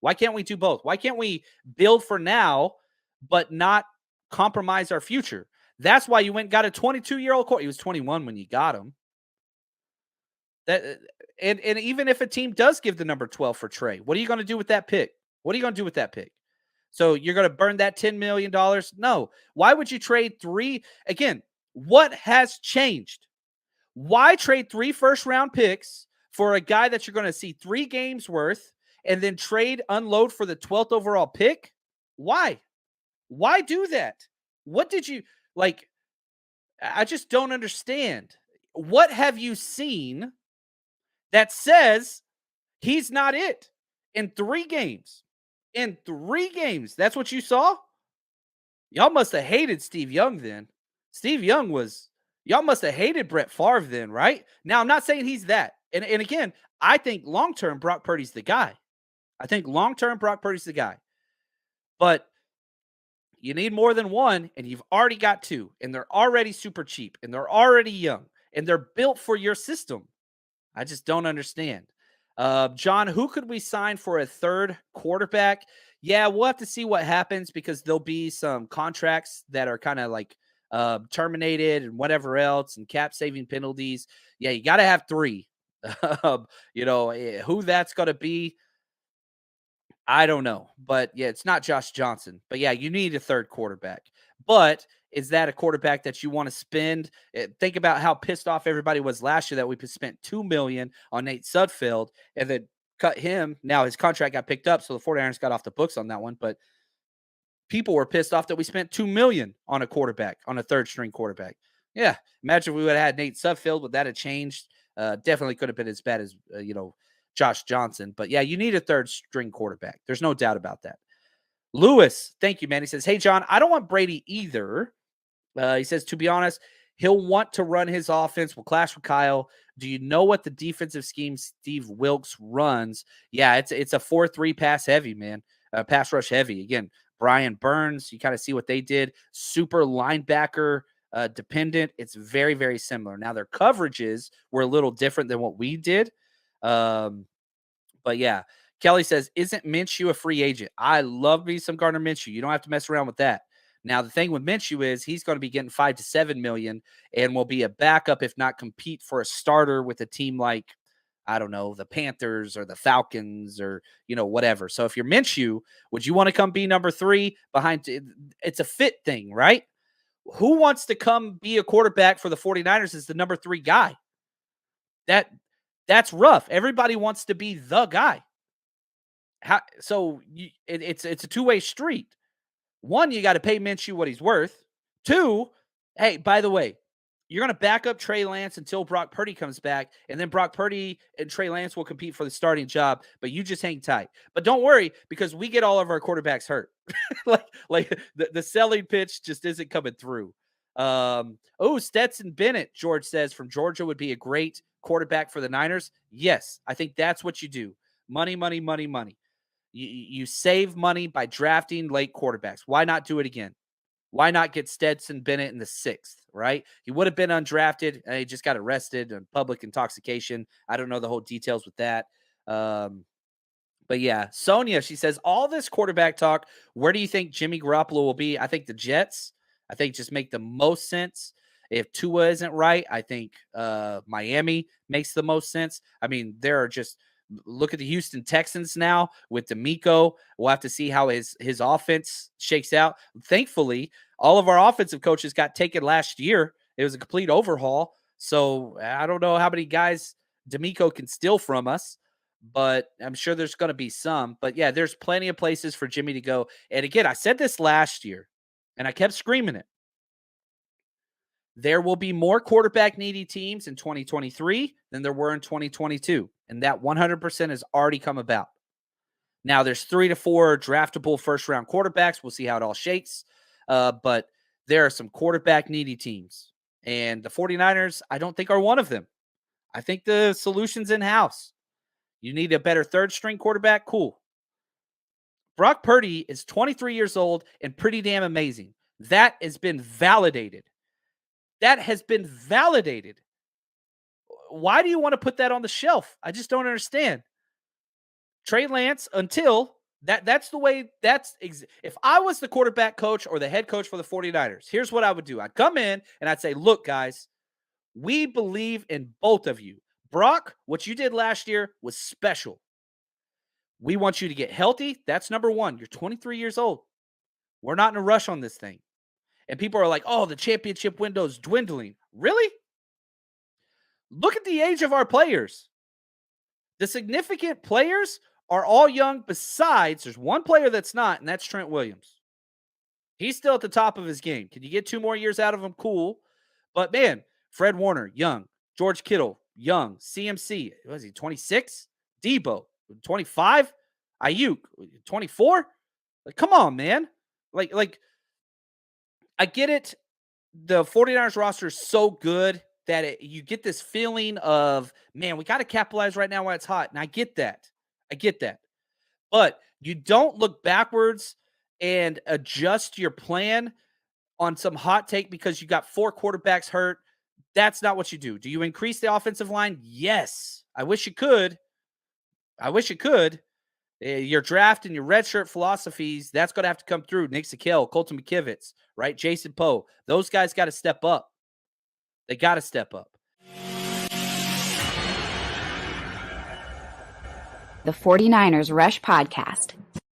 Why can't we do both? Why can't we build for now, but not compromise our future? That's why you went and got a 22-year-old quarterback. He was 21 when you got him. That and even if a team does give the number 12 for Trey, what are you going to do with that pick? What are you going to do with that pick? So you're going to burn that $10 million? No. Why would you trade three? Again, what has changed? Why trade 3 first-round picks for a guy that you're going to see 3 games worth and then unload for the 12th overall pick? Why? Why do that? What did you like? I just don't understand. What have you seen that says he's not it in 3 games? In 3 games, that's what you saw? Y'all must have hated Steve Young then. Steve Young was y'all must have hated Brett Favre then, right? Now, I'm not saying he's that. And again, I think long-term Brock Purdy's the guy. I think long-term Brock Purdy's the guy. But you need more than one, and you've already got 2, and they're already super cheap, and they're already young, and they're built for your system. I just don't understand. John, who could we sign for a third quarterback? Yeah, we'll have to see what happens because there'll be some contracts that are kind of like terminated and whatever else and cap saving penalties. Yeah, you got to have 3. Who that's going to be, I don't know. But yeah, it's not Josh Johnson. But yeah, you need a third quarterback. But is that a quarterback that you want to spend? Think about how pissed off everybody was last year that we spent $2 million on Nate Sudfeld and then cut him. Now his contract got picked up, so the 49ers got off the books on that one. But people were pissed off that we spent $2 million on a quarterback, on a third string quarterback. Yeah, imagine if we would have had Nate Sudfeld. Would that have changed? Definitely could have been as bad as Josh Johnson. But yeah, you need a third string quarterback. There's no doubt about that. Lewis, thank you, man. He says, hey, John, I don't want Brady either. He says, to be honest, he'll want to run his offense. We'll clash with Kyle. Do you know what the defensive scheme Steve Wilkes runs? Yeah, it's a 4-3 pass heavy, man. Pass rush heavy. Again, Brian Burns, you kind of see what they did. Super linebacker dependent. It's very, very similar. Now, their coverages were a little different than what we did. But yeah, Kelly says, isn't Minshew a free agent? I love me some Gardner Minshew. You don't have to mess around with that. Now, the thing with Minshew is he's going to be getting $5 to $7 million and will be a backup, if not compete for a starter with a team like, I don't know, the Panthers or the Falcons or, whatever. So if you're Minshew, would you want to come be number 3 behind? It's a fit thing, right? Who wants to come be a quarterback for the 49ers as the number 3 guy? That's rough. Everybody wants to be the guy. It's a two-way street. 1, you got to pay Minshew what he's worth. 2, hey, by the way, you're going to back up Trey Lance until Brock Purdy comes back, and then Brock Purdy and Trey Lance will compete for the starting job, but you just hang tight. But don't worry, because we get all of our quarterbacks hurt. like the selling pitch just isn't coming through. Stetson Bennett, George says, from Georgia would be a great quarterback for the Niners. Yes, I think that's what you do. Money, money, money, money. You save money by drafting late quarterbacks. Why not do it again? Why not get Stetson Bennett in the 6th, right? He would have been undrafted. He just got arrested on public intoxication. I don't know the whole details with that. But yeah, Sonia, she says, all this quarterback talk, where do you think Jimmy Garoppolo will be? I think the Jets. I think just make the most sense. If Tua isn't right, I think Miami makes the most sense. I mean, there are just look at the Houston Texans now with D'Amico. We'll have to see how his offense shakes out. Thankfully, all of our offensive coaches got taken last year. It was a complete overhaul. So I don't know how many guys D'Amico can steal from us, but I'm sure there's going to be some. But yeah, there's plenty of places for Jimmy to go. And again, I said this last year, and I kept screaming it. There will be more quarterback needy teams in 2023 than there were in 2022. And that 100% has already come about. Now there's 3 to 4 draftable first round quarterbacks. We'll see how it all shakes. But there are some quarterback needy teams. And the 49ers, I don't think are one of them. I think the solution's in-house. You need a better third string quarterback? Cool. Brock Purdy is 23 years old and pretty damn amazing. That has been validated. Why do you want to put that on the shelf? I just don't understand. Trey Lance, until That's the way. If I was the quarterback coach or the head coach for the 49ers, here's what I would do. I'd come in and I'd say, look, guys, we believe in both of you. Brock, what you did last year was special. We want you to get healthy. That's number one. You're 23 years old. We're not in a rush on this thing. And people are like, oh, the championship window's dwindling. Really? Look at the age of our players. The significant players are all young. Besides, there's one player that's not, and that's Trent Williams. He's still at the top of his game. Can you get 2 more years out of him? Cool. But man, Fred Warner, young. George Kittle, young. CMC, was he 26? Debo, 25? Ayuk, 24? Like, come on, man. Like, I get it. The 49ers roster is so good that you get this feeling of, man, we got to capitalize right now while it's hot. And I get that. But you don't look backwards and adjust your plan on some hot take because you got 4 quarterbacks hurt. That's not what you do. Do you increase the offensive line? Yes. I wish you could. Your draft and your redshirt philosophies, that's going to have to come through. Nick Sakel, Colton McKivitz, right? Jason Poe. Those guys got to step up. They got to step up. The 49ers Rush Podcast.